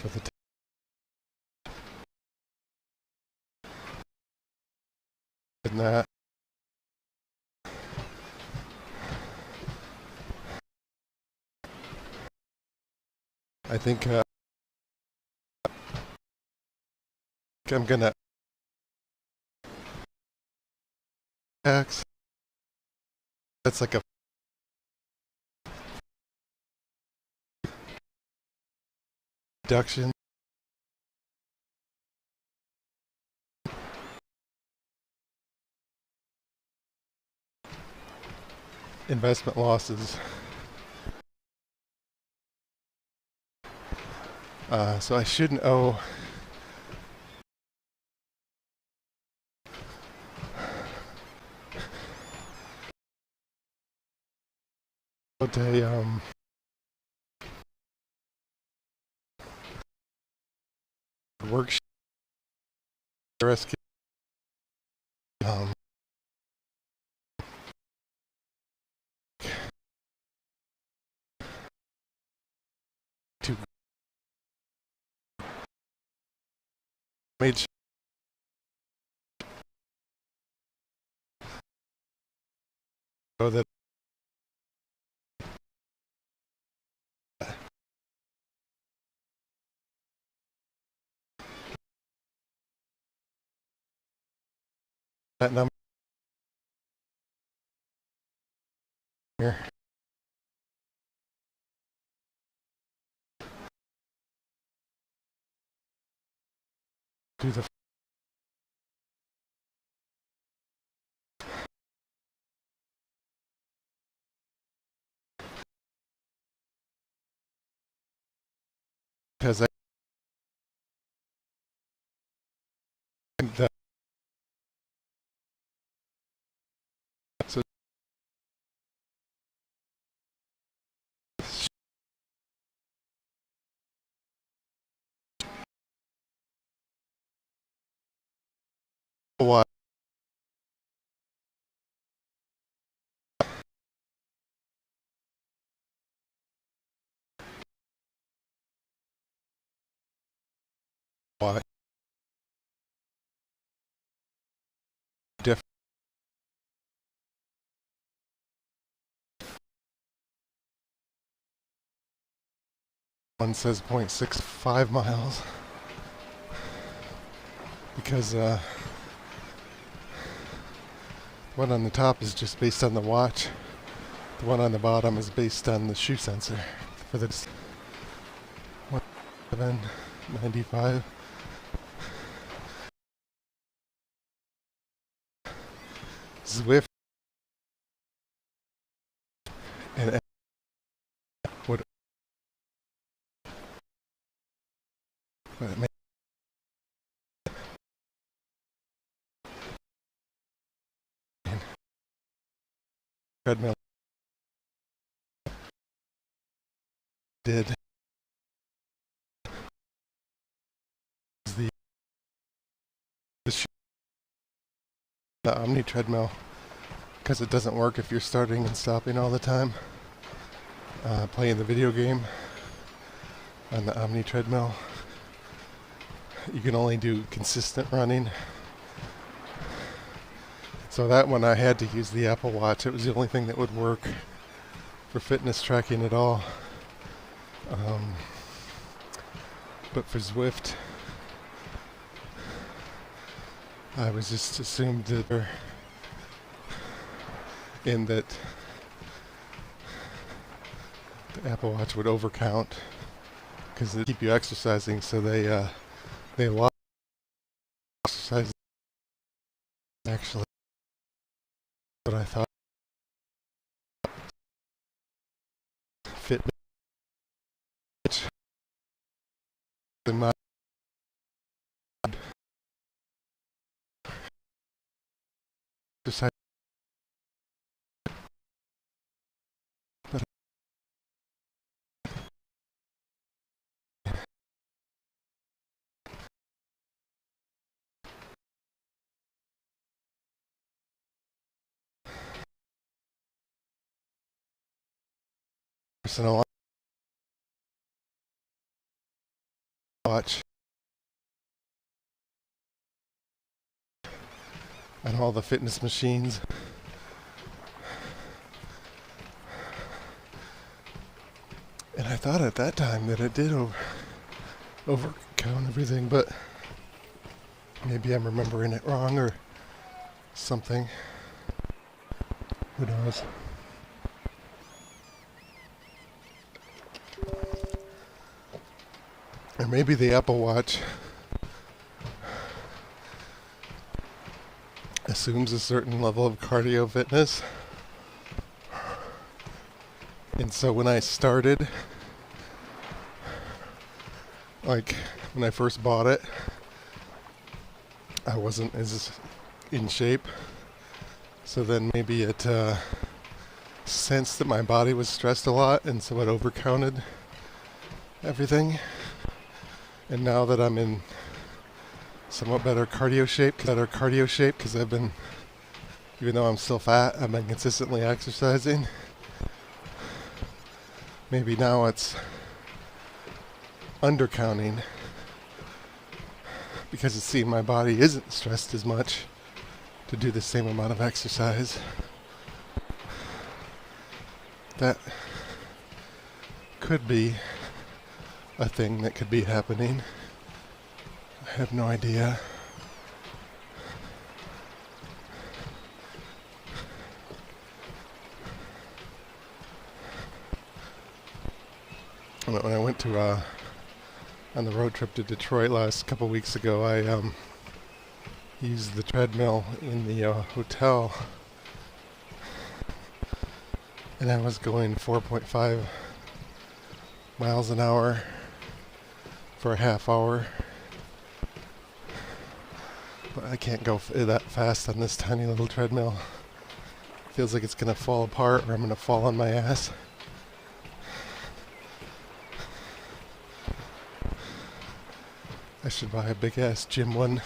for the and that. I think I'm gonna X. That's like a reduction. Investment losses. So I shouldn't owe a worksheet rescue to made sure that that number here do the because I think that so why why different. One says 0.65 miles because one on the top is just based on the watch. The one on the bottom is based on the shoe sensor for the 795. Zwift and what it may Treadmill did is the Omni treadmill because it doesn't work if you're starting and stopping all the time. Playing the video game on the Omni treadmill, you can only do consistent running. So that one I had to use the Apple Watch. It was the only thing that would work for fitness tracking at all. But for Zwift, I was just assumed that in that the Apple Watch would overcount because they keep you exercising, so they lost exercise actually. But I thought fit in my exercise, but personal watch and all the fitness machines. And I thought at that time that it did overcount everything, but maybe I'm remembering it wrong or something. Who knows? Or maybe the Apple Watch assumes a certain level of cardio fitness. And so when I started, like when I first bought it, I wasn't as in shape. So then maybe it sensed that my body was stressed a lot, and so it overcounted everything. And now that I'm in somewhat better cardio shape, because I've been, even though I'm still fat, I've been consistently exercising. Maybe now it's undercounting because it's seeing my body isn't stressed as much to do the same amount of exercise. That could be a thing that could be happening. I have no idea. When I went to on the road trip to Detroit last couple weeks ago, I used the treadmill in the hotel, and I was going 4.5 miles an hour for a half hour. But I can't go that fast on this tiny little treadmill. Feels like it's gonna fall apart or I'm gonna fall on my ass. I should buy a big ass gym one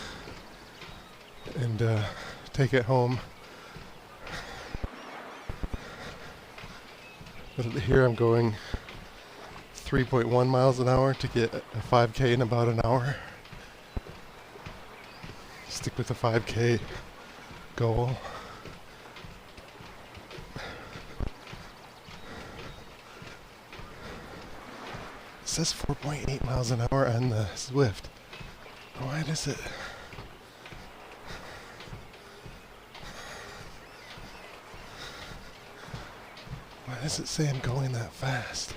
and take it home. But here I'm going 3.1 miles an hour to get a 5K in about an hour. Stick with the 5K goal. It says 4.8 miles an hour on the Zwift. Why does it? Why does it say I'm going that fast?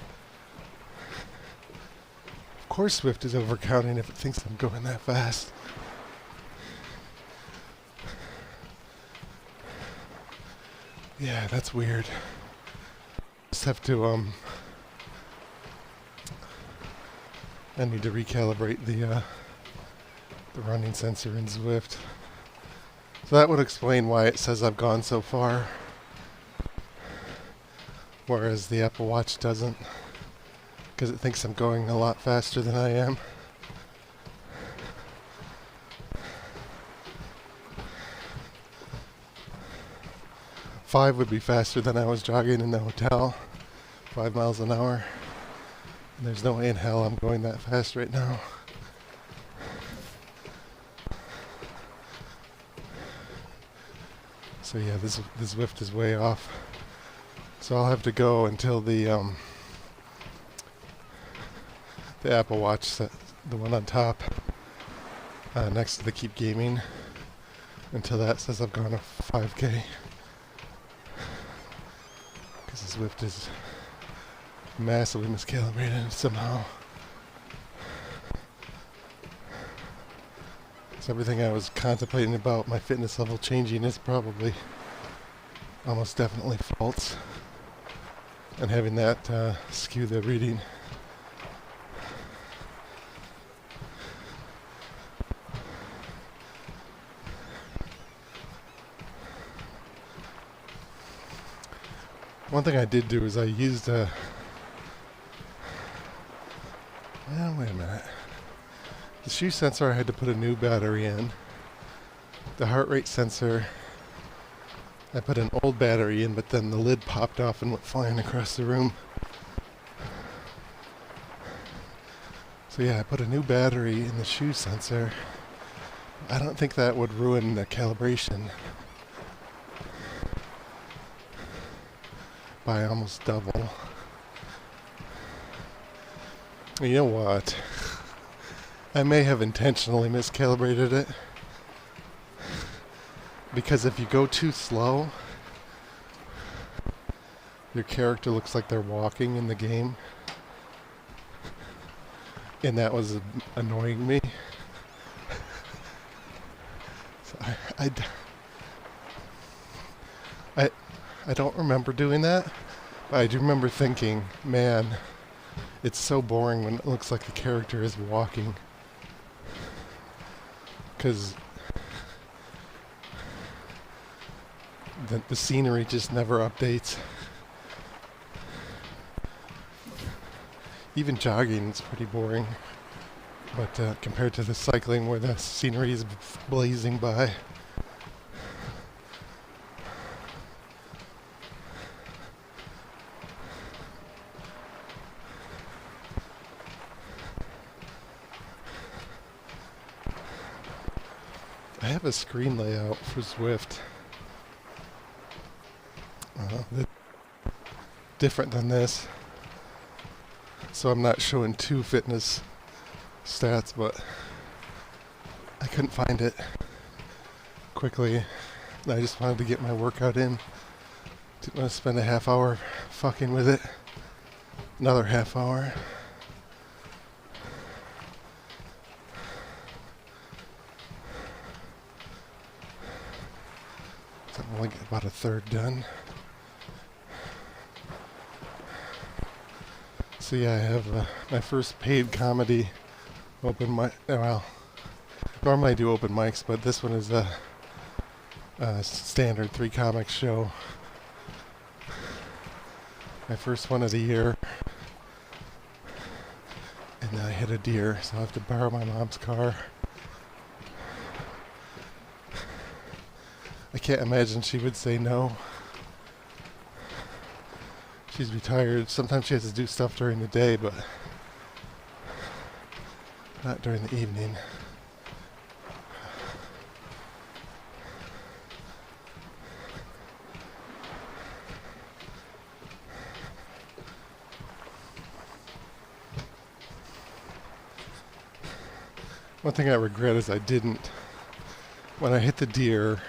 Of course Zwift is overcounting if it thinks I'm going that fast. Yeah, that's weird. Just have to I need to recalibrate the running sensor in Zwift. So that would explain why it says I've gone so far, whereas the Apple Watch doesn't, because it thinks I'm going a lot faster than I am. Five would be faster than I was jogging in the hotel, 5 miles an hour. And there's no way in hell I'm going that fast right now. So yeah, this Zwift is way off. So I'll have to go until the Apple Watch set, the one on top, next to the Keep Gaming, until that says I've gone a 5K. Because the Zwift is massively miscalibrated somehow. So everything I was contemplating about my fitness level changing is probably almost definitely false, and having that skew the reading. One thing I did do is I used a well, wait a minute. The shoe sensor, I had to put a new battery in. The heart rate sensor, I put an old battery in, but then the lid popped off and went flying across the room. So yeah, I put a new battery in the shoe sensor. I don't think that would ruin the calibration by almost double. You know what? I may have intentionally miscalibrated it, because if you go too slow, your character looks like they're walking in the game, and that was annoying me. So I don't remember doing that, but I do remember thinking, man, it's so boring when it looks like the character is walking. Because the scenery just never updates. Even jogging is pretty boring, but compared to the cycling where the scenery is blazing by. I have a screen layout for Zwift. Different than this. So I'm not showing two fitness stats, but I couldn't find it quickly. I just wanted to get my workout in. Didn't want to spend a half hour fucking with it. Another half hour. So I'm only about a third done. So yeah, I have my first paid comedy open mic. Well, normally I do open mics, but this one is a standard 3 comic show. My first one of the year. And then I hit a deer, so I have to borrow my mom's car. I can't imagine she would say no. She's retired. Sometimes she has to do stuff during the day, but not during the evening. One thing I regret is I didn't, when I hit the deer,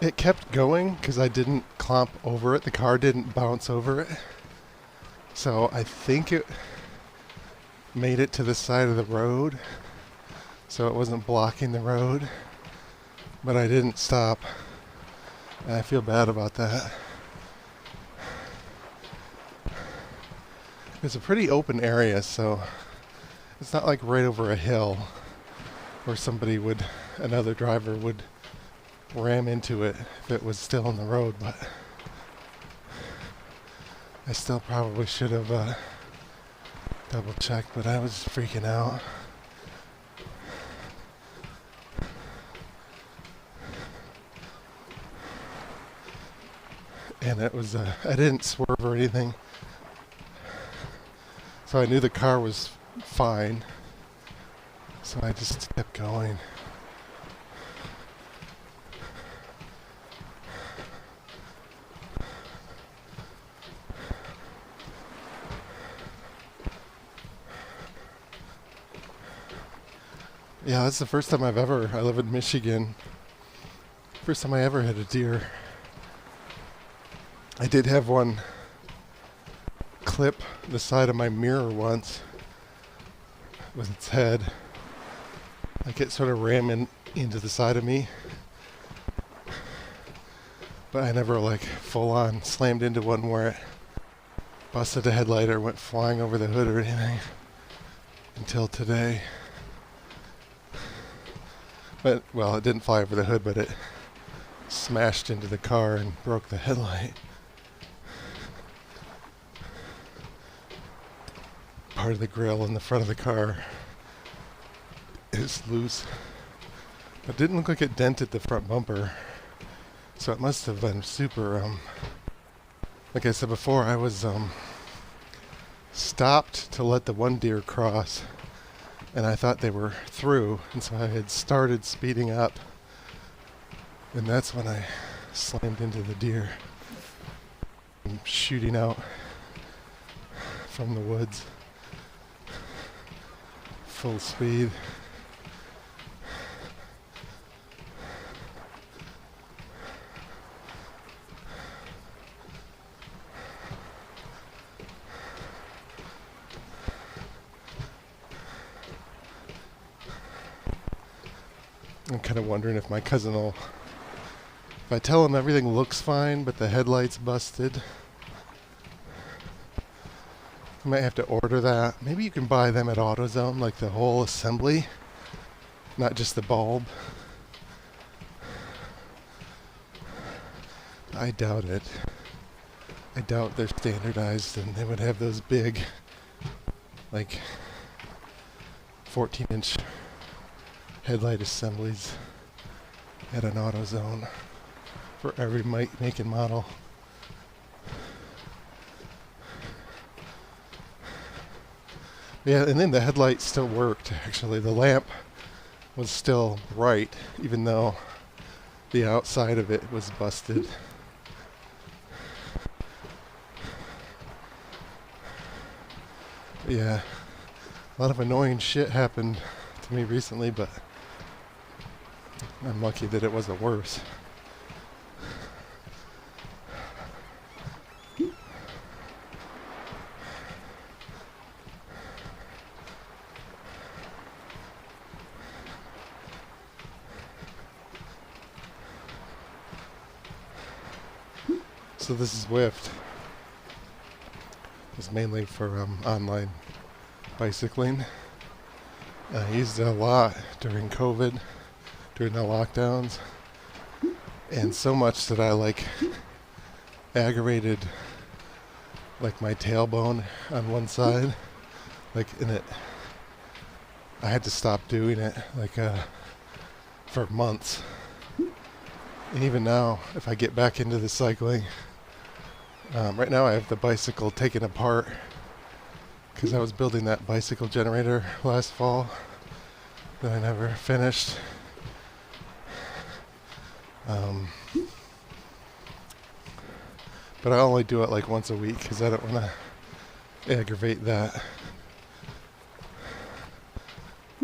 it kept going because I didn't clomp over it. The car didn't bounce over it. So I think it made it to the side of the road, so it wasn't blocking the road. But I didn't stop, and I feel bad about that. It's a pretty open area, so it's not like right over a hill where another driver would ram into it if it was still on the road, but I still probably should have double checked, but I was freaking out. And it was, I didn't swerve or anything, so I knew the car was fine, so I just kept going. Yeah, that's the first time I live in Michigan. First time I ever hit a deer. I did have one clip the side of my mirror once with its head. Like it sort of ran into the side of me. But I never full on slammed into one where it busted a headlight or went flying over the hood or anything until today. But, well, it didn't fly over the hood, but it smashed into the car and broke the headlight. Part of the grill in the front of the car is loose. It didn't look like it dented the front bumper, so it must have been super, like I said before, I was stopped to let the one deer cross, and I thought they were through, and so I had started speeding up, and that's when I slammed into the deer. I'm shooting out from the woods, full speed. I'm kind of wondering if my cousin will, if I tell him everything looks fine but the headlight's busted, I might have to order that. Maybe you can buy them at AutoZone, like the whole assembly, not just the bulb. I doubt it. I doubt they're standardized and they would have those big, like 14-inch headlight assemblies at an AutoZone for every make and model. Yeah, and then the headlight still worked, actually. The lamp was still bright, even though the outside of it was busted. Yeah, a lot of annoying shit happened to me recently, but I'm lucky that it wasn't worse. So this is Zwift. It's mainly for online bicycling. I used it a lot during COVID, during the lockdowns, and so much that I aggravated my tailbone on one side, I had to stop doing it for months. And even now, if I get back into the cycling, right now I have the bicycle taken apart because I was building that bicycle generator last fall that I never finished. But I only do it once a week because I don't want to aggravate that,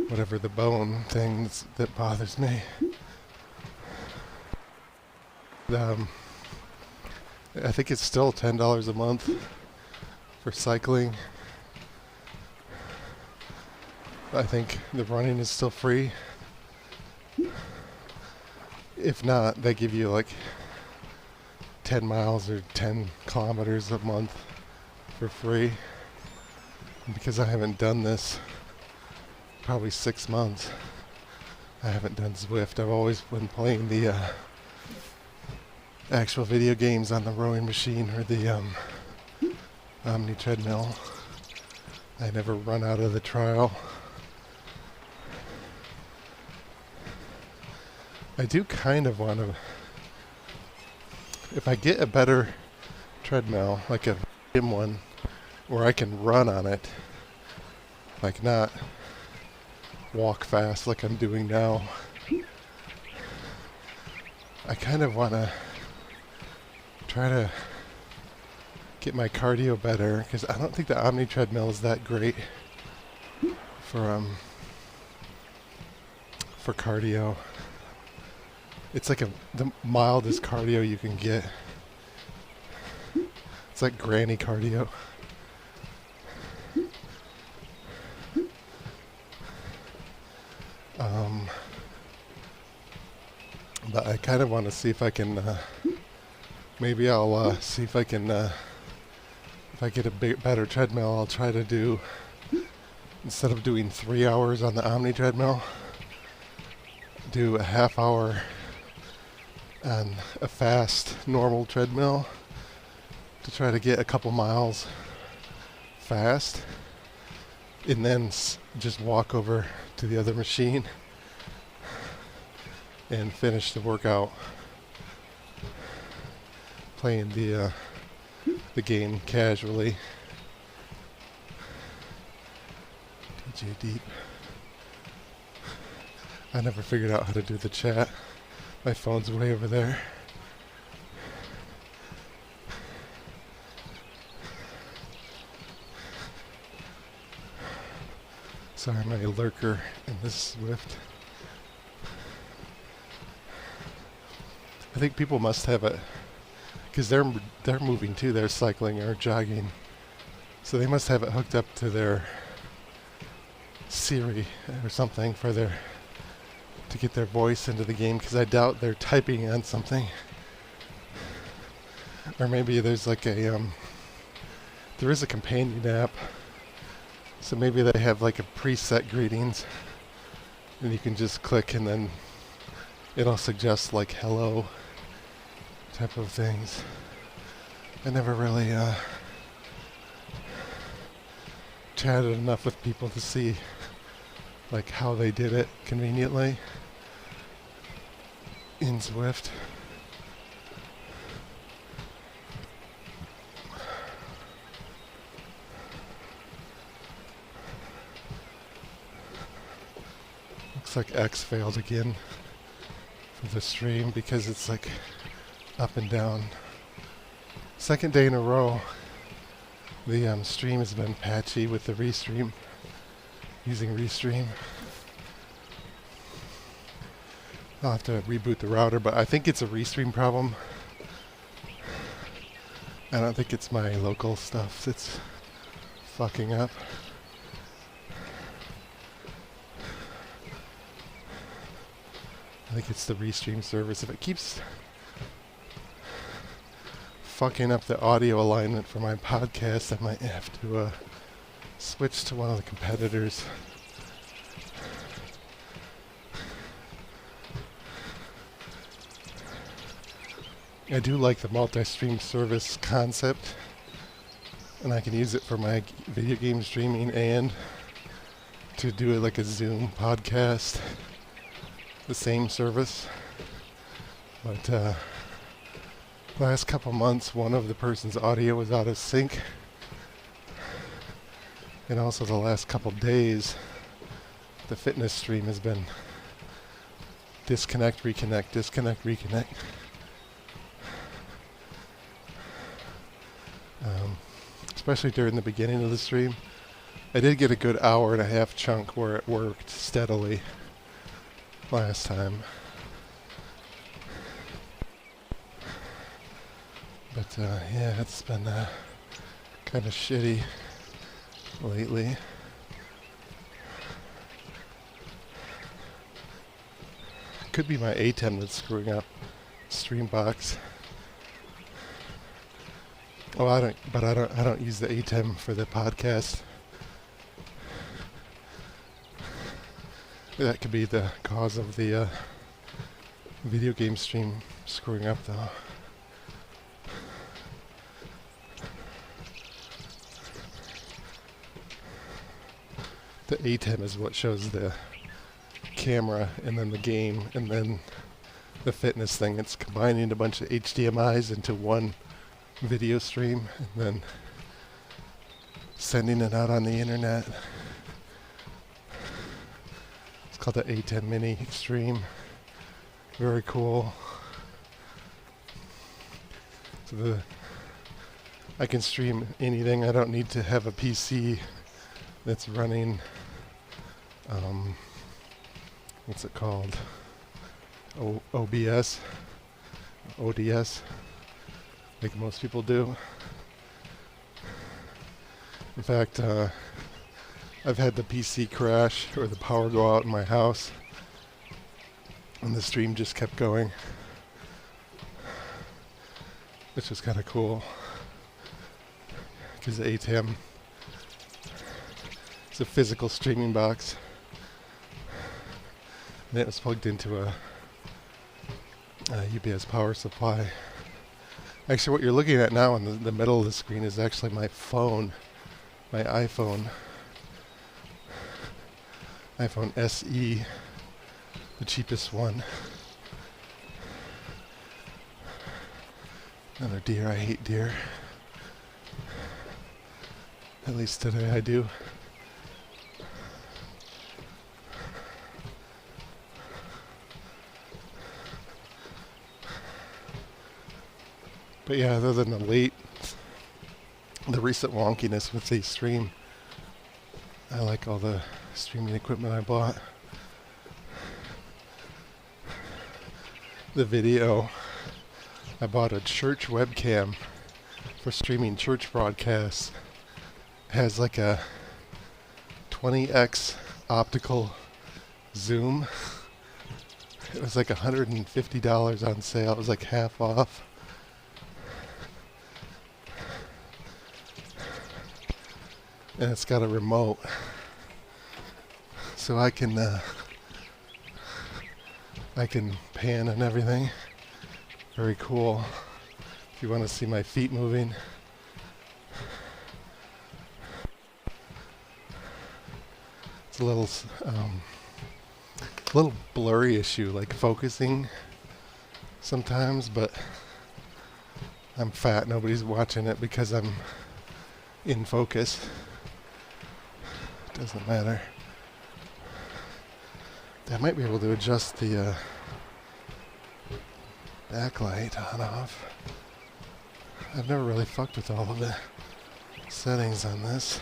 whatever the bone thing that bothers me. I think it's still $10 a month for cycling. I think the running is still free. If not, they give you 10 miles or 10 kilometers a month for free. And because I haven't done this probably 6 months, I haven't done Zwift. I've always been playing the actual video games on the rowing machine or the Omni Treadmill. I never run out of the trial. I do kind of want to, if I get a better treadmill, like a gym one, where I can run on it, not walk fast like I'm doing now. I kind of want to try to get my cardio better, because I don't think the Omni Treadmill is that great for cardio. It's the mildest cardio you can get. It's like granny cardio. But I kind of want to see if I can, maybe I'll see if I can, if I get a better treadmill, I'll try to do, instead of doing 3 hours on the Omni Treadmill, do a half hour on a fast, normal treadmill to try to get a couple miles fast, and then just walk over to the other machine and finish the workout playing the game casually. J Deep. I never figured out how to do the chat. My phone's way over there. Sorry, my lurker in this Zwift. I think people must have it because they're moving too. They're cycling or jogging, so they must have it hooked up to their Siri or something for their to get their voice into the game. Because I doubt they're typing on something, or maybe there's like a there is a companion app, so maybe they have like a preset greetings, and you can just click and then it'll suggest like hello type of things. I never really chatted enough with people to see like how they did it conveniently in Zwift. Looks like X failed again for the stream because it's like up and down. Second day in a row the stream has been patchy with the restream, using restream. I'll have to reboot the router, but I think it's a restream problem. I don't think it's my local stuff that's fucking up. I think it's the restream service. If it keeps fucking up the audio alignment for my podcast, I might have to switch to one of the competitors. I do like the multi-stream service concept, and I can use it for my video game streaming and to do it like a Zoom podcast, the same service. But last couple months, one of the person's audio was out of sync, and also the last couple days, the fitness stream has been disconnect, reconnect, disconnect, reconnect. Especially during the beginning of the stream. I did get a good hour and a half chunk where it worked steadily last time. But yeah, it's been kind of shitty lately. Could be my ATEM that's screwing up Streambox. Oh, I don't use the ATEM for the podcast. That could be the cause of the video game stream screwing up though. The ATEM is what shows the camera and then the game and then the fitness thing. It's combining a bunch of HDMIs into one video stream and then sending it out on the internet. It's called the A10 Mini Extreme. Very cool. So I can stream anything. I don't need to have a PC that's running what's it called? OBS, ODS, like most people do. In fact, I've had the PC crash or the power go out in my house, and the stream just kept going, which was kind of cool, because the ATEM is a physical streaming box, and it was plugged into a UPS power supply. Actually, what you're looking at now in the middle of the screen is actually my phone, my iPhone SE, the cheapest one. Another deer. I hate deer. At least today I do. But yeah, other than the recent wonkiness with the stream, I like all the streaming equipment I bought. The video, I bought a church webcam for streaming church broadcasts. It has like a 20x optical zoom. It was like $150 on sale. It was like half off. And it's got a remote, so I can pan and everything. Very cool. If you want to see my feet moving. It's a little blurry issue, like focusing sometimes, but I'm fat. Nobody's watching it because I'm in focus. Doesn't matter. I might be able to adjust the backlight on off. I've never really fucked with all of the settings on this.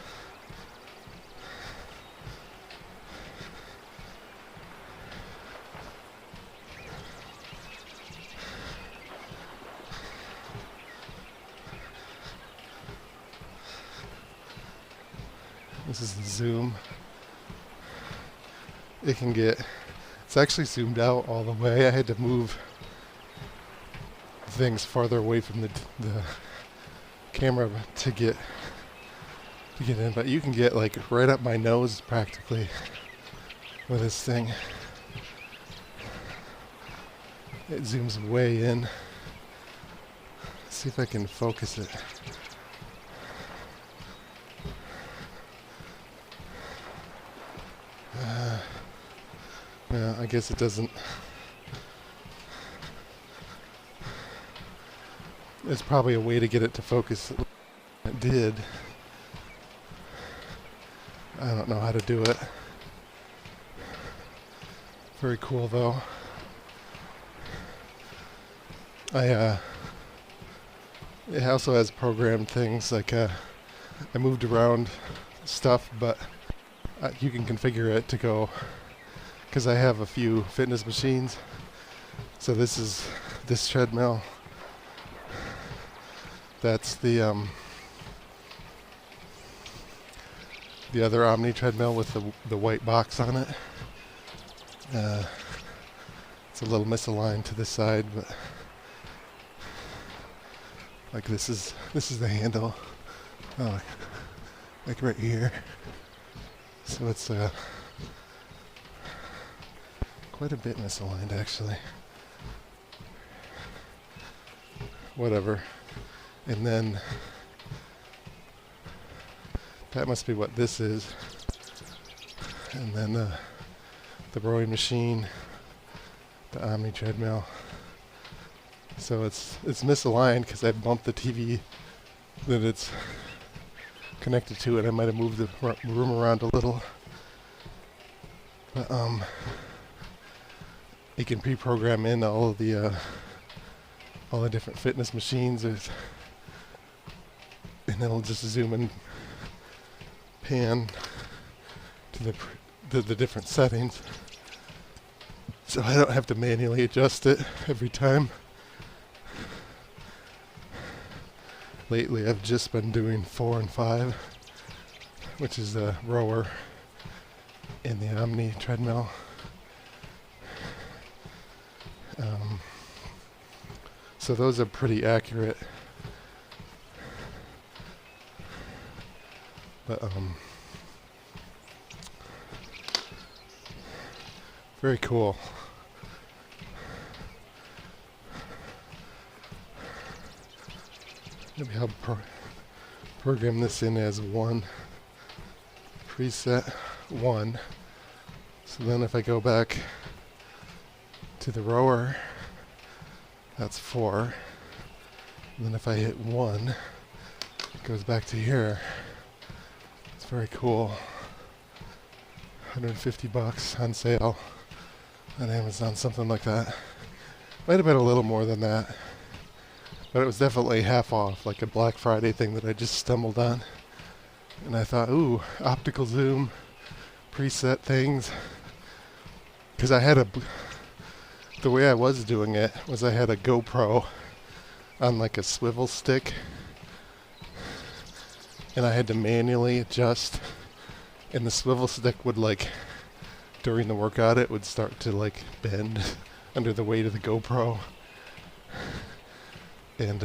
This is the zoom. It's actually zoomed out all the way. I had to move things farther away from the camera to get in, but you can get like right up my nose practically with this thing. It zooms way in. Let's see if I can focus it. Yeah, I guess it doesn't. There's probably a way to get it to focus. It did. I don't know how to do it. Very cool though. It also has programmed things like I moved around stuff, but you can configure it to go, because I have a few fitness machines. So this treadmill. That's the other Omni treadmill with the white box on it. It's a little misaligned to this side, but like this is the handle. Oh, like right here. So it's quite a bit misaligned actually. Whatever. And then that must be what this is. And then the rowing machine, the Omni treadmill. So it's misaligned because I bumped the TV that it's connected to, and I might have moved the room around a little. But you can pre-program in all the different fitness machines, and it'll just zoom and pan to the different settings, so I don't have to manually adjust it every time. Lately I've just been doing 4 and 5, which is the rower in the Omni treadmill. So those are pretty accurate. But very cool. Maybe I'll program this in as 1, preset 1. So then if I go back to the rower, that's 4. And then if I hit 1, it goes back to here. It's very cool. $150 on sale on Amazon, something like that. Might have been a little more than that. But it was definitely half off, like a Black Friday thing that I just stumbled on. And I thought, ooh, optical zoom, preset things. Because the way I was doing it was I had a GoPro on like a swivel stick. And I had to manually adjust. And the swivel stick would during the workout, it would start to bend under the weight of the GoPro. And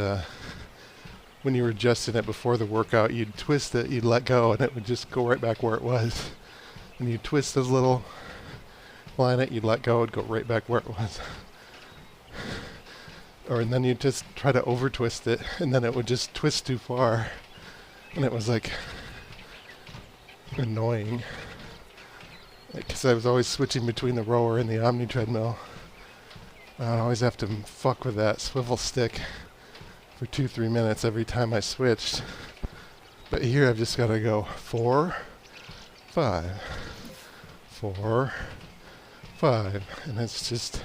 when you were adjusting it before the workout, you'd twist it, you'd let go, and it would just go right back where it was. And you'd twist this little, line it, you'd let go, it'd go right back where it was. And then you'd just try to over twist it, and then it would just twist too far. And it was annoying. Because I was always switching between the rower and the Omni treadmill. I'd always have to fuck with that swivel stick for 2-3 minutes every time I switched. But here I've just got to go 4, 5, 4, 5. And it's just,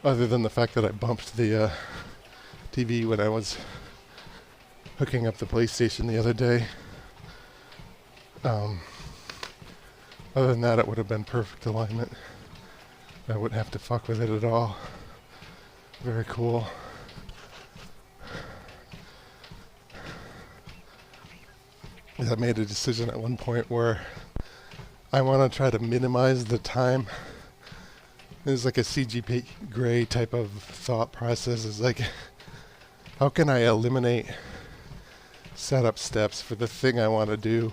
other than the fact that I bumped the TV when I was hooking up the PlayStation the other day. Other than that, it would have been perfect alignment. I wouldn't have to fuck with it at all. Very cool. I made a decision at one point where I want to try to minimize the time. It's like a CGP Grey type of thought process. It's how can I eliminate setup steps for the thing I want to do?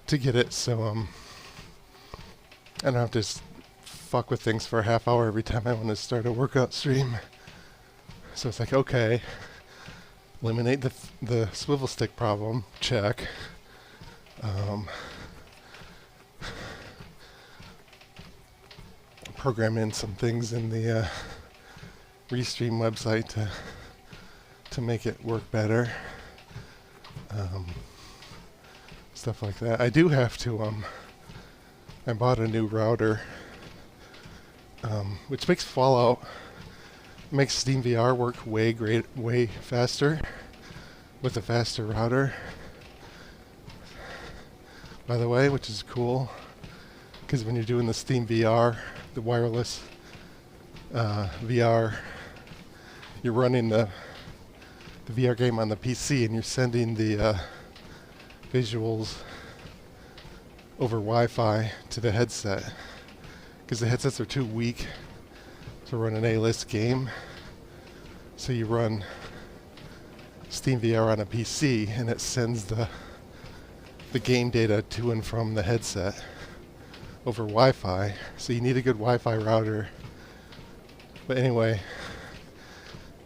To get it so I don't have to fuck with things for a half hour every time I want to start a workout stream. So it's okay, eliminate the swivel stick problem, check. Program in some things in the Restream website to make it work better. Stuff like that. I do have to, I bought a new router, which makes Fallout, makes SteamVR work way faster with a faster router, by the way, which is cool, because when you're doing the SteamVR, the wireless VR, you're running the VR game on the PC and you're sending the visuals over Wi-Fi to the headset, because the headsets are too weak to run an A-list game. So you run SteamVR on a PC and it sends the game data to and from the headset over Wi-Fi. So you need a good Wi-Fi router. But anyway,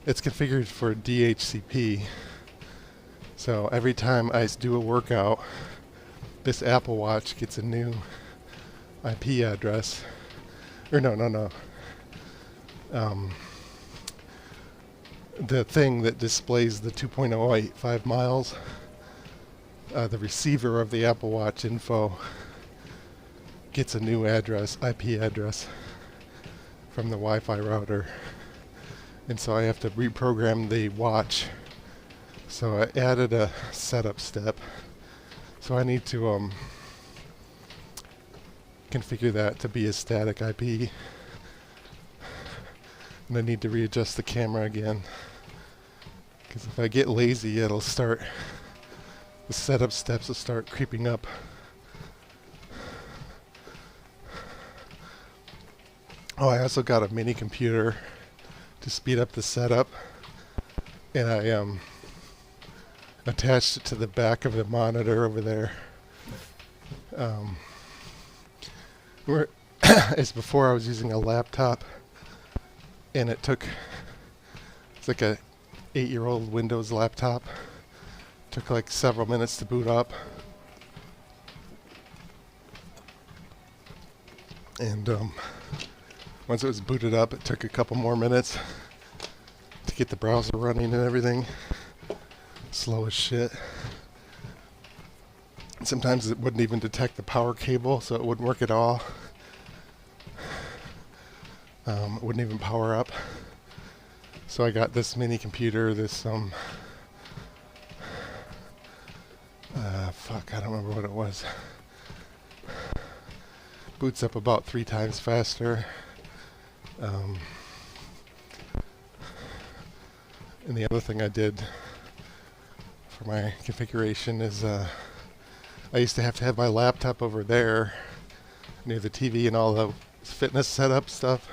it's configured for DHCP. So every time I do a workout, this Apple Watch gets a new IP address. Or no. The thing that displays the 2.085 miles, the receiver of the Apple Watch info gets a new address, IP address, from the Wi-Fi router. And so I have to reprogram the watch. So I added a setup step. So I need to configure that to be a static IP. And I need to readjust the camera again. Because if I get lazy, the setup steps will start creeping up. Oh, I also got a mini computer to speed up the setup. And I attached it to the back of the monitor over there. It's before I was using a laptop, and it's like a 8-year-old Windows laptop. Took several minutes to boot up. And once it was booted up, it took a couple more minutes to get the browser running and everything. Slow as shit. And sometimes it wouldn't even detect the power cable, so it wouldn't work at all. It wouldn't even power up. So I got this mini computer, this I don't remember what it was. Boots up about 3 times faster. And the other thing I did for my configuration is I used to have my laptop over there near the TV and all the fitness setup stuff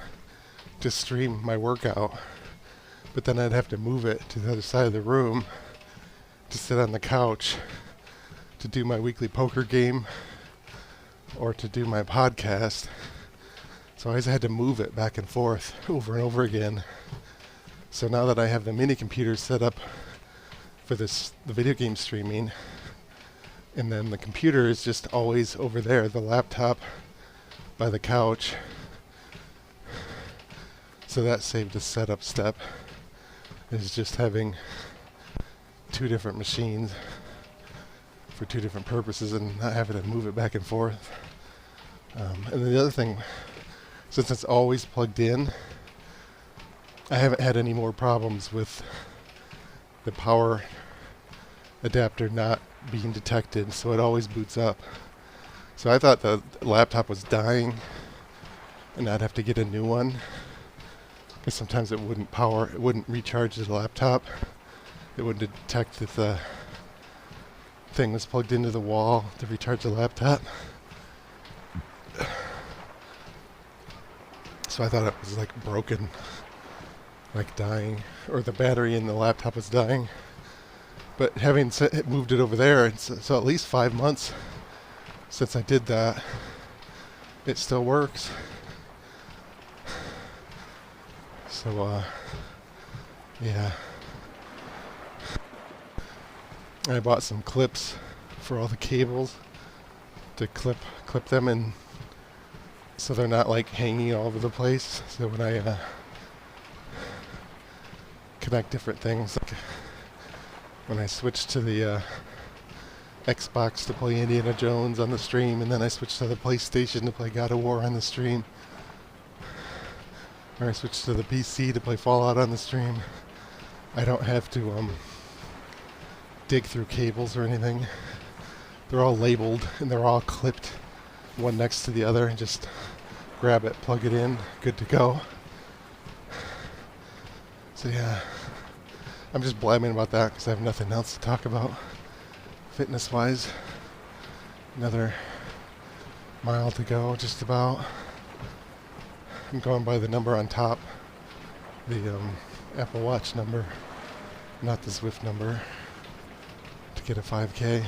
to stream my workout. But then I'd have to move it to the other side of the room to sit on the couch to do my weekly poker game or to do my podcast. So I always had to move it back and forth over and over again. So now that I have the mini computer set up for the video game streaming, and then the computer is just always over there, the laptop by the couch. So that saved a setup step, is just having 2 different machines for 2 different purposes and not having to move it back and forth. And then the other thing, since it's always plugged in, I haven't had any more problems with the power adapter not being detected, so it always boots up. So I thought the laptop was dying and I'd have to get a new one, because sometimes it wouldn't recharge the laptop. It wouldn't detect that the thing was plugged into the wall to recharge the laptop. So I thought it was like broken, like dying, or the battery in the laptop was dying. But having moved it over there, so at least 5 months since I did that, it still works. So yeah. I bought some clips for all the cables to clip them in, so they're not like hanging all over the place. So when I connect different things, like when I switched to the Xbox to play Indiana Jones on the stream, and then I switched to the PlayStation to play God of War on the stream, or I switched to the PC to play Fallout on the stream, I don't have to dig through cables or anything. They're all labeled and they're all clipped one next to the other, and just grab it, plug it in, good to go. So yeah, I'm just blabbing about that because I have nothing else to talk about fitness wise. Another mile to go, just about. I'm going by the number on top, the Apple Watch number, not the Zwift number, to get a 5K.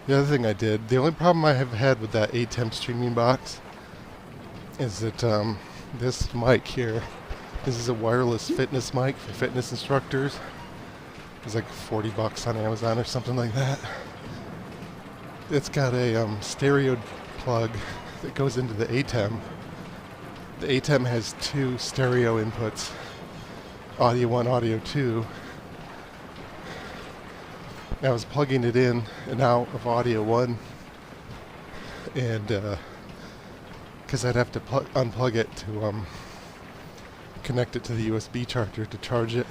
The other thing I did, the only problem I have had with that ATEM streaming box is that this mic here, this is a wireless fitness mic for fitness instructors. It's like $40 on Amazon or something like that. It's got a stereo plug that goes into the ATEM. The ATEM has 2 stereo inputs, audio 1, audio 2. I was plugging it in and out of audio 1, and because I'd have to unplug it to connect it to the USB charger to charge it.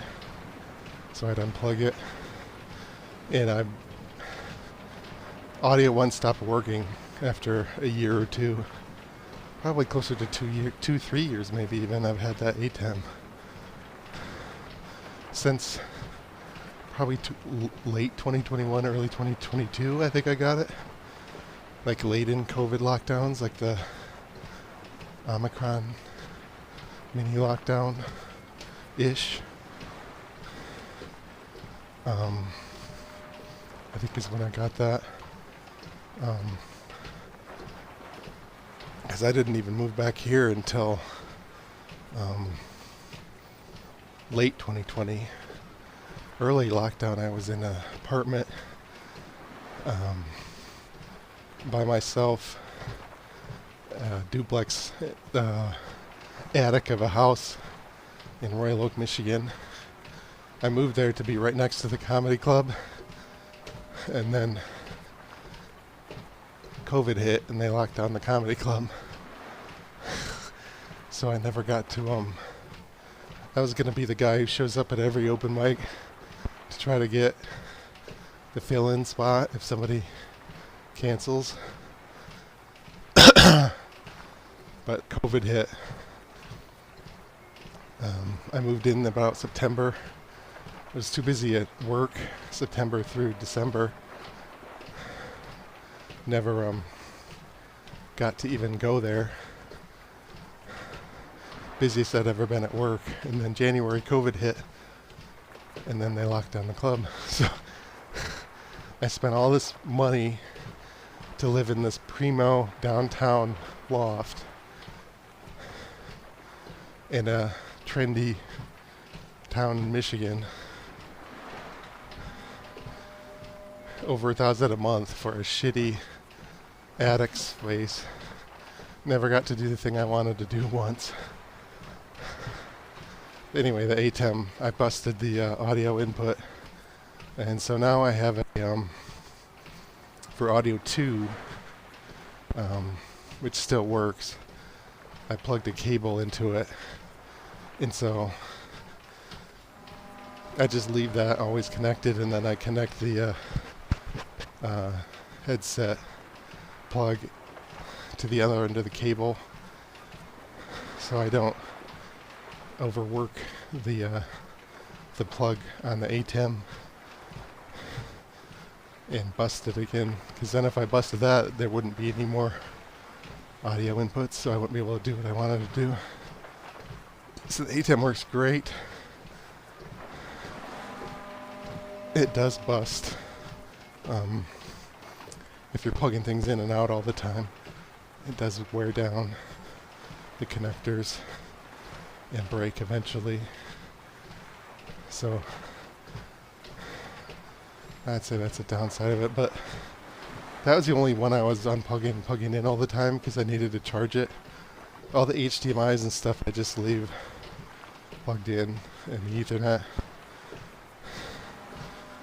So I'd unplug it, and audio 1 stopped working after a year or 2. Probably closer to 3 years maybe even. I've had that ATEM since probably late 2021, early 2022, I think I got it. Like late in COVID lockdowns, like the Omicron mini lockdown-ish. I think is when I got that. Because I didn't even move back here until late 2020. Early lockdown, I was in an apartment by myself, duplex attic of a house in Royal Oak, Michigan. I moved there to be right next to the comedy club, and then COVID hit and they locked down the comedy club. So I never got to, I was going to be the guy who shows up at every open mic to try to get the fill-in spot if somebody cancels. But COVID hit. I moved in about September. I was too busy at work, September through December. Never got to even go there. Busiest I'd ever been at work. And then January COVID hit, and then they locked down the club. So I spent all this money to live in this primo downtown loft in a trendy town in Michigan. Over $1,000 a month for a shitty attic space. Never got to do the thing I wanted to do once. Anyway, the ATEM, I busted the audio input, and so now I have a for audio 2, which still works. I plugged a cable into it, and so I just leave that always connected, and then I connect the headset plug to the other end of the cable, so I don't overwork the plug on the ATEM and bust it again, because then if I busted that, there wouldn't be any more audio inputs, so I wouldn't be able to do what I wanted to do. So the ATEM works great. It does bust if you're plugging things in and out all the time. It does wear down the connectors and break eventually. So I'd say that's a downside of it, but that was the only one I was unplugging and plugging in all the time because I needed to charge it. All the HDMIs and stuff I just leave plugged in the Ethernet,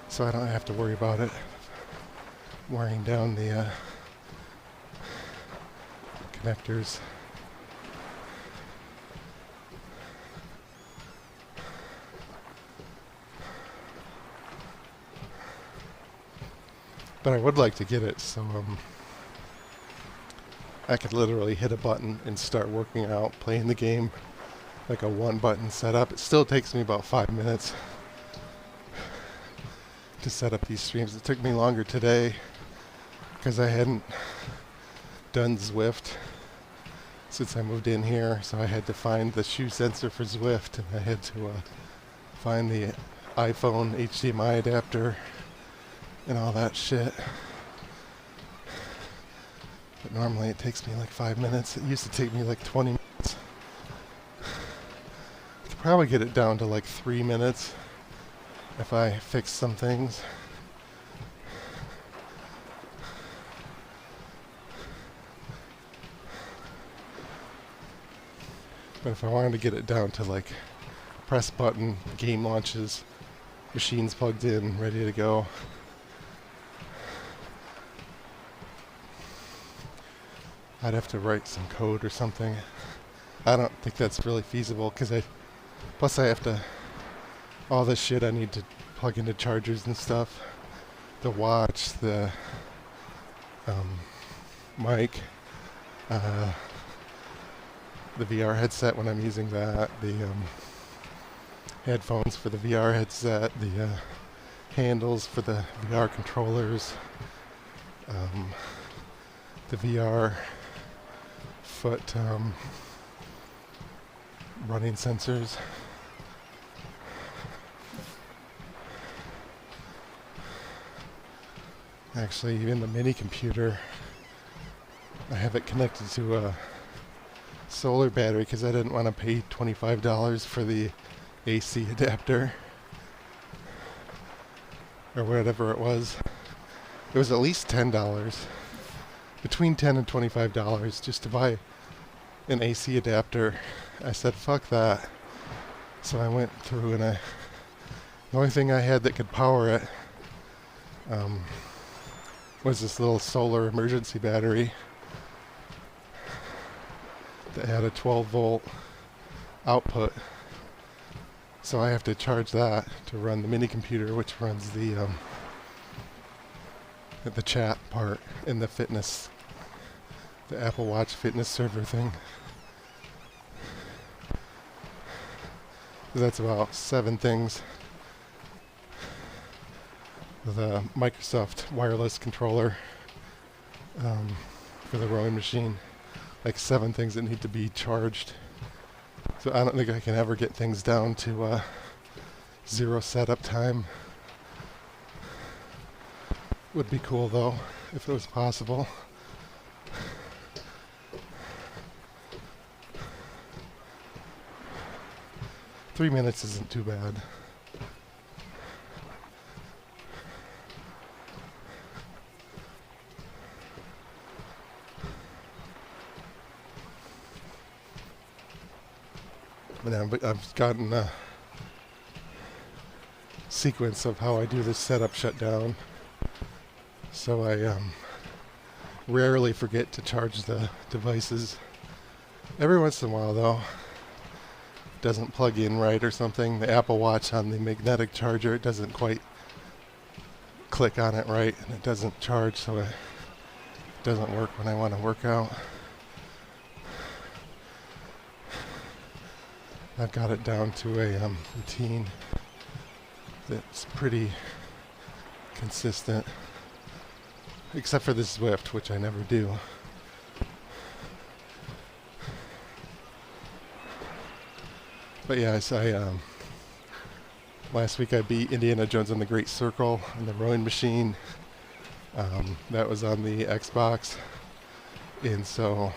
so I don't have to worry about it wearing down the connectors. But I would like to get it so I could literally hit a button and start working out, playing the game like a one-button setup. It still takes me about 5 minutes to set up these streams. It took me longer today because I hadn't done Zwift since I moved in here, so I had to find the shoe sensor for Zwift, and I had to find the iPhone HDMI adapter and all that shit. But normally it takes me like 5 minutes. It used to take me like 20 minutes. I could probably get it down to like 3 minutes if I fix some things. But if I wanted to get it down to like press button, game launches, machines plugged in, ready to go, I'd have to write some code or something. I don't think that's really feasible because plus I have to, all this shit I need to plug into chargers and stuff. The watch, the mic, the VR headset when I'm using that, the headphones for the VR headset, the handles for the VR controllers, the VR foot running sensors. Actually, even the mini computer, I have it connected to a solar battery because I didn't want to pay $25 for the AC adapter or whatever it was. It was at least $10, between $10 and $25 just to buy an AC adapter. I said, fuck that. So I went through and the only thing I had that could power it was this little solar emergency battery that had a 12 volt output. So I have to charge that to run the mini computer, which runs the chat part in the fitness, the Apple Watch fitness server thing. That's about 7 things. The Microsoft wireless controller for the rowing machine. Like 7 things that need to be charged. So I don't think I can ever get things down to 0 setup time. Would be cool though, if it was possible. Three minutes isn't too bad. But I've gotten a sequence of how I do this setup shutdown. So I rarely forget to charge the devices. Every once in a while though, it doesn't plug in right or something. The Apple Watch on the magnetic charger, it doesn't quite click on it right and it doesn't charge, so it doesn't work when I want to work out. I've got it down to a routine that's pretty consistent, except for the Zwift, which I never do. But yeah, last week I beat Indiana Jones on the Great Circle on the rowing machine. That was on the Xbox, and so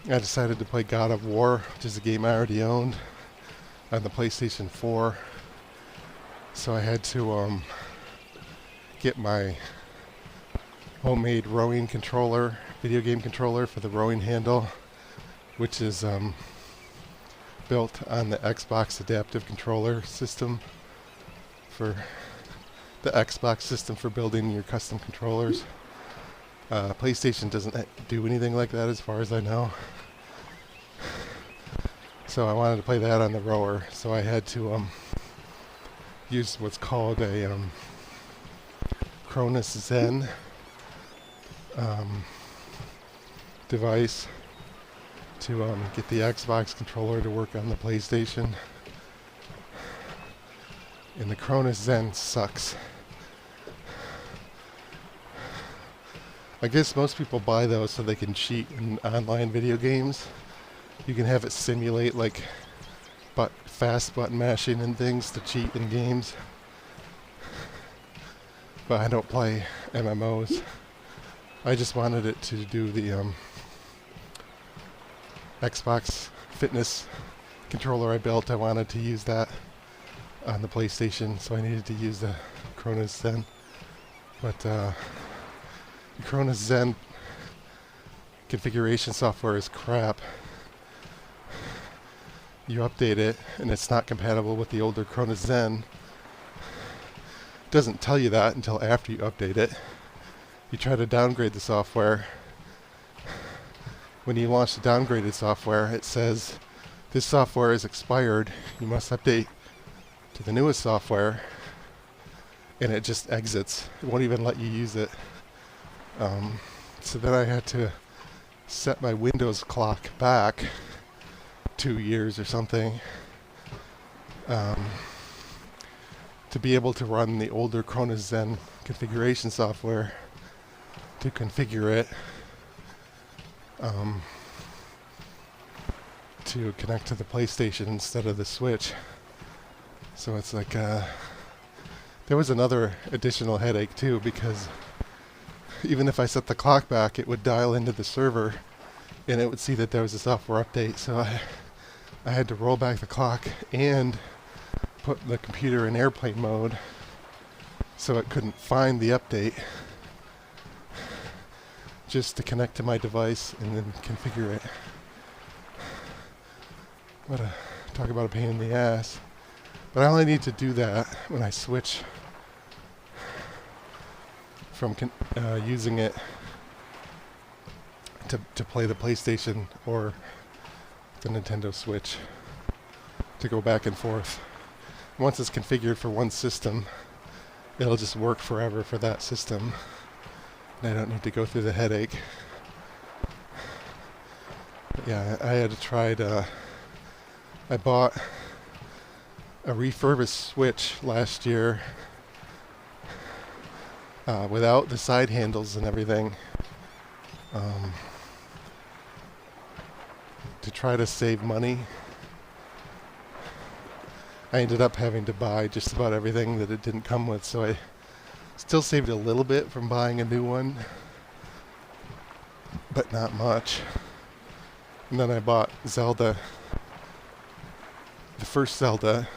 I decided to play God of War, which is a game I already owned, on the PlayStation 4. So I had to get my homemade rowing controller, video game controller for the rowing handle, which is built on the Xbox adaptive controller system, for the Xbox system for building your custom controllers. PlayStation doesn't do anything like that as far as I know. So I wanted to play that on the rower, so I had to use what's called a Cronus Zen device to get the Xbox controller to work on the PlayStation. And the Cronus Zen sucks. I guess most people buy those so they can cheat in online video games. You can have it simulate like fast button mashing and things to cheat in games. But I don't play MMOs. I just wanted it to do the Xbox fitness controller I built. I wanted to use that on the PlayStation, so I needed to use the Cronus Zen. But the Cronus Zen configuration software is crap. You update it and it's not compatible with the older Cronus Zen. It doesn't tell you that until after you update it. You try to downgrade the software. When you launch the downgraded software, it says this software is expired. You must update to the newest software, and it just exits. It won't even let you use it. So then I had to set my Windows clock back 2 years or something to be able to run the older Cronus Zen configuration software to configure it to connect to the PlayStation instead of the Switch. So it's like there was another additional headache too, because even if I set the clock back, it would dial into the server and it would see that there was a software update. So I had to roll back the clock and put the computer in airplane mode so it couldn't find the update, just to connect to my device and then configure it. Talk about a pain in the ass. But I only need to do that when I switch from using it to play the PlayStation or the Nintendo Switch, to go back and forth. Once it's configured for one system, it'll just work forever for that system, and I don't need to go through the headache. But yeah, I had tried, I bought a refurbished Switch last year without the side handles and everything, to try to save money. I ended up having to buy just about everything that it didn't come with, so I still saved a little bit from buying a new one, but not much. And then I bought Zelda, the first Zelda,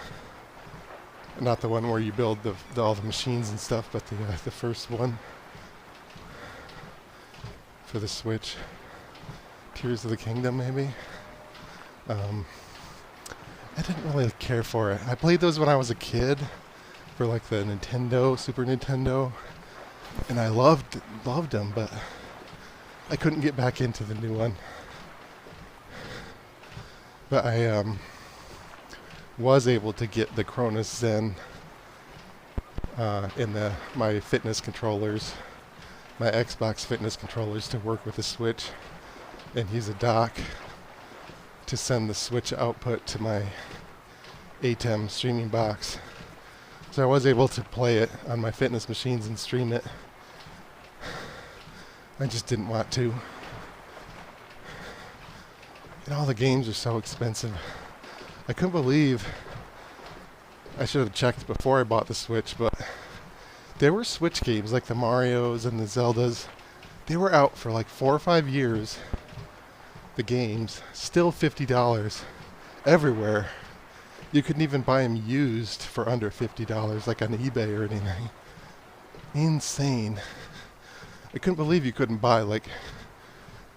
not the one where you build all the machines and stuff, but the first one for the Switch. Tears of the Kingdom, maybe. I didn't really care for it. I played those when I was a kid for like the Nintendo, Super Nintendo, and I loved them, but I couldn't get back into the new one. But I was able to get the Cronus Zen in my fitness controllers, my Xbox fitness controllers, to work with the Switch, and use a dock to send the Switch output to my ATEM streaming box. So I was able to play it on my fitness machines and stream it. I just didn't want to. And all the games are so expensive. I couldn't believe, I should have checked before I bought the Switch, but there were Switch games like the Marios and the Zeldas. They were out for like 4 or 5 years. The games, still $50 everywhere. You couldn't even buy them used for under $50, like on eBay or anything. Insane. I couldn't believe you couldn't buy like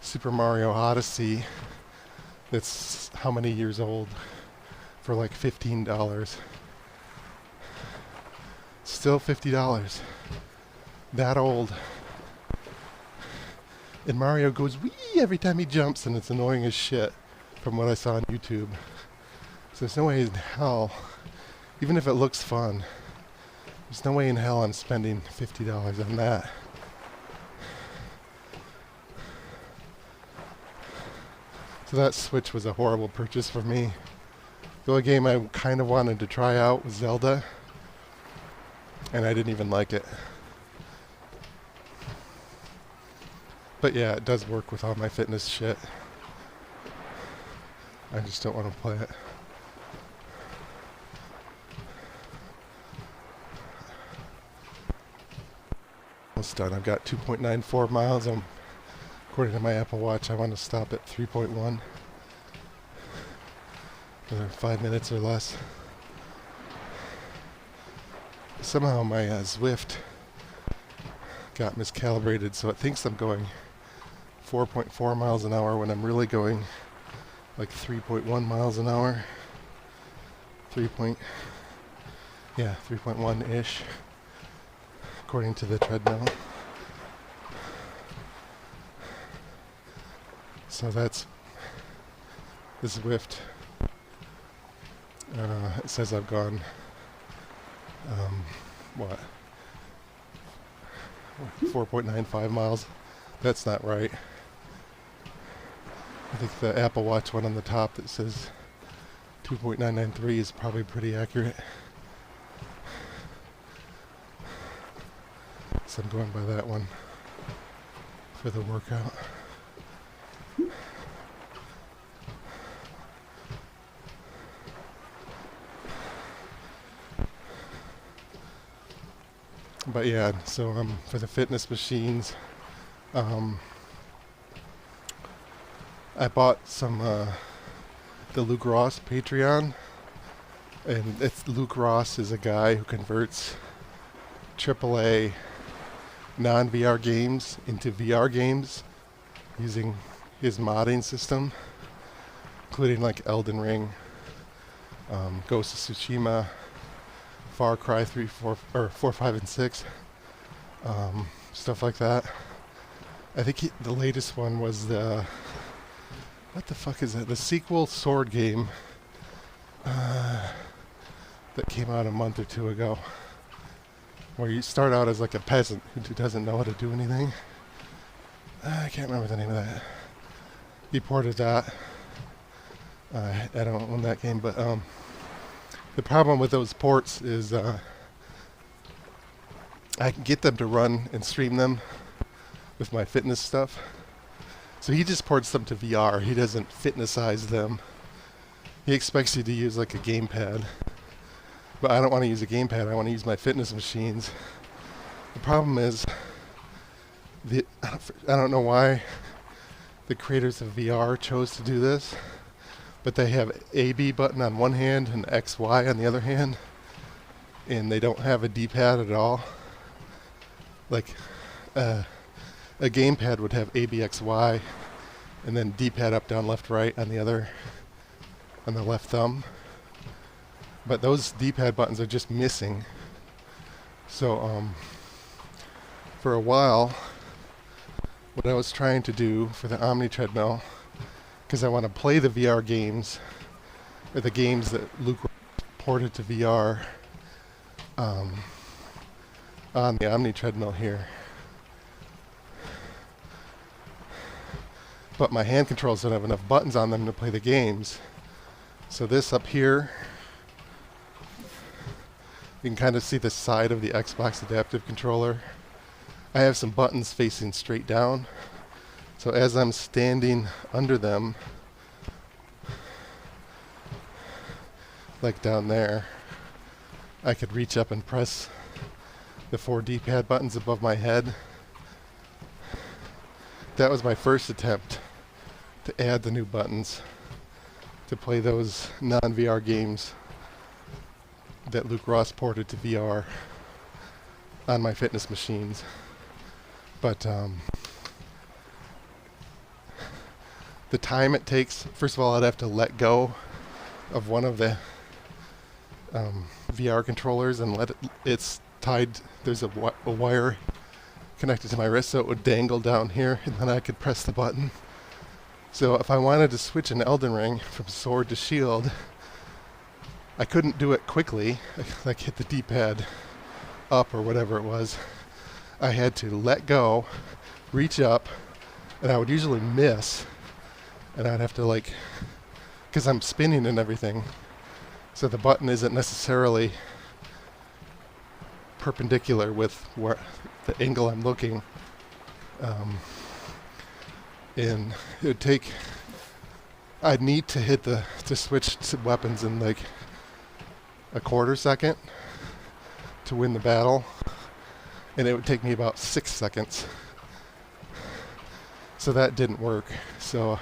Super Mario Odyssey, that's how many years old, for like $15. Still $50. That old. And Mario goes wee every time he jumps, and it's annoying as shit from what I saw on YouTube. So there's no way in hell, even if it looks fun, there's no way in hell I'm spending $50 on that. So that Switch was a horrible purchase for me. The only game I kind of wanted to try out was Zelda, and I didn't even like it. But yeah, it does work with all my fitness shit. I just don't want to play it. Almost done. I've got 2.94 miles. According to my Apple Watch, I want to stop at 3.1. Another 5 minutes or less. Somehow my Zwift got miscalibrated, so it thinks I'm going 4.4 miles an hour when I'm really going like 3.1 miles an hour. 3.1-ish, according to the Treadmill. So that's the Zwift. It says I've gone, 4.95 miles. That's not right. I think the Apple Watch one on the top that says 2.993 is probably pretty accurate. So I'm going by that one for the workout. But yeah, so for the fitness machines, I bought some the Luke Ross Patreon, and Luke Ross is a guy who converts AAA non-VR games into VR games using his modding system, including like Elden Ring, Ghost of Tsushima, Far Cry 4, 5, and 6. stuff like that. I think the latest one was the, what the fuck is that? The sequel sword game that came out a month or two ago, where you start out as like a peasant who doesn't know how to do anything. I can't remember the name of that. He ported that. I don't own that game, but the problem with those ports is I can get them to run and stream them with my fitness stuff. So he just ports them to VR. He doesn't fitnessize them. He expects you to use like a gamepad. But I don't want to use a gamepad. I want to use my fitness machines. The problem is, I don't know why the creators of VR chose to do this, but they have A-B button on one hand and X-Y on the other hand, and they don't have a D-pad at all. Like, a gamepad would have A, B, X, Y, and then D-pad up, down, left, right on the left thumb. But those D-pad buttons are just missing. So, for a while, what I was trying to do for the Omni Treadmill, because I want to play the VR games, or the games that Luke ported to VR, on the Omni Treadmill here. But my hand controls don't have enough buttons on them to play the games. So this up here, you can kind of see the side of the Xbox adaptive controller. I have some buttons facing straight down. So as I'm standing under them, like down there, I could reach up and press the 4 D-pad buttons above my head. That was my first attempt to add the new buttons to play those non-VR games that Luke Ross ported to VR on my fitness machines. But the time it takes, first of all, I'd have to let go of one of the VR controllers and it's tied, there's a wire connected to my wrist, so it would dangle down here, and then I could press the button. So if I wanted to switch an Elden Ring from sword to shield, I couldn't do it quickly, like hit the D-pad up or whatever it was. I had to let go, reach up, and I would usually miss, and I'd have to because I'm spinning and everything, so the button isn't necessarily perpendicular with where the angle I'm looking. And it would take, I'd need to hit to switch to weapons in like a quarter second to win the battle, and it would take me about 6 seconds. So that didn't work. So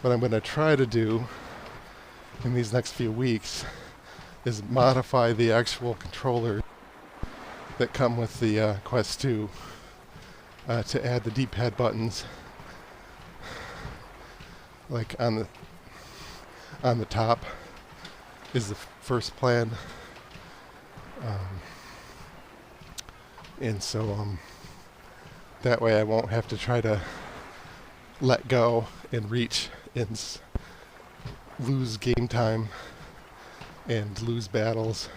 what I'm going to try to do in these next few weeks is modify the actual controller that come with the Quest 2 to add the D-pad buttons, like on the top is the first plan, and so that way I won't have to try to let go and reach and lose game time and lose battles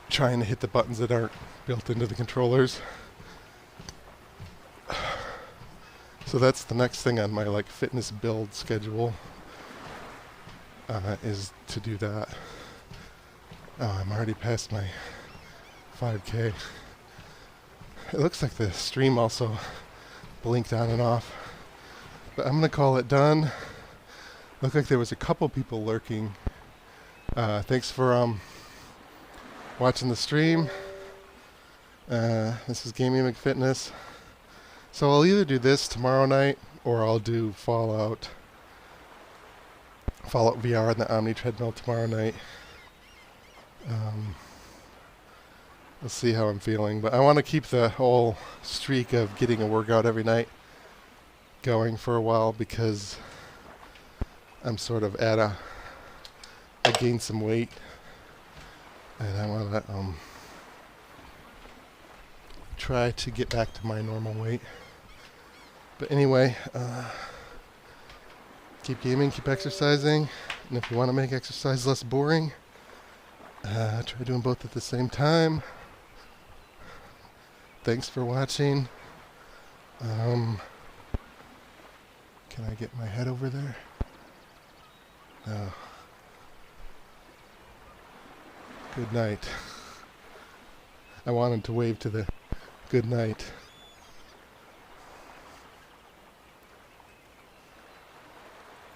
trying to hit the buttons that aren't built into the controllers. So that's the next thing on my fitness build schedule, is to do that. Oh, I'm already past my 5K. It looks like the stream also blinked on and off, but I'm gonna call it done. Looked like there was a couple people lurking. Thanks for watching the stream. This is Gaming McFitness. So I'll either do this tomorrow night, or I'll do Fallout VR on the Omni Treadmill tomorrow night. We'll see how I'm feeling, but I want to keep the whole streak of getting a workout every night going for a while, because I'm sort of I gained some weight, and I want to try to get back to my normal weight. But anyway, keep gaming, keep exercising, and if you want to make exercise less boring, try doing both at the same time. Thanks for watching. Can I get my head over there? No. Good night. I wanted to wave to the good night.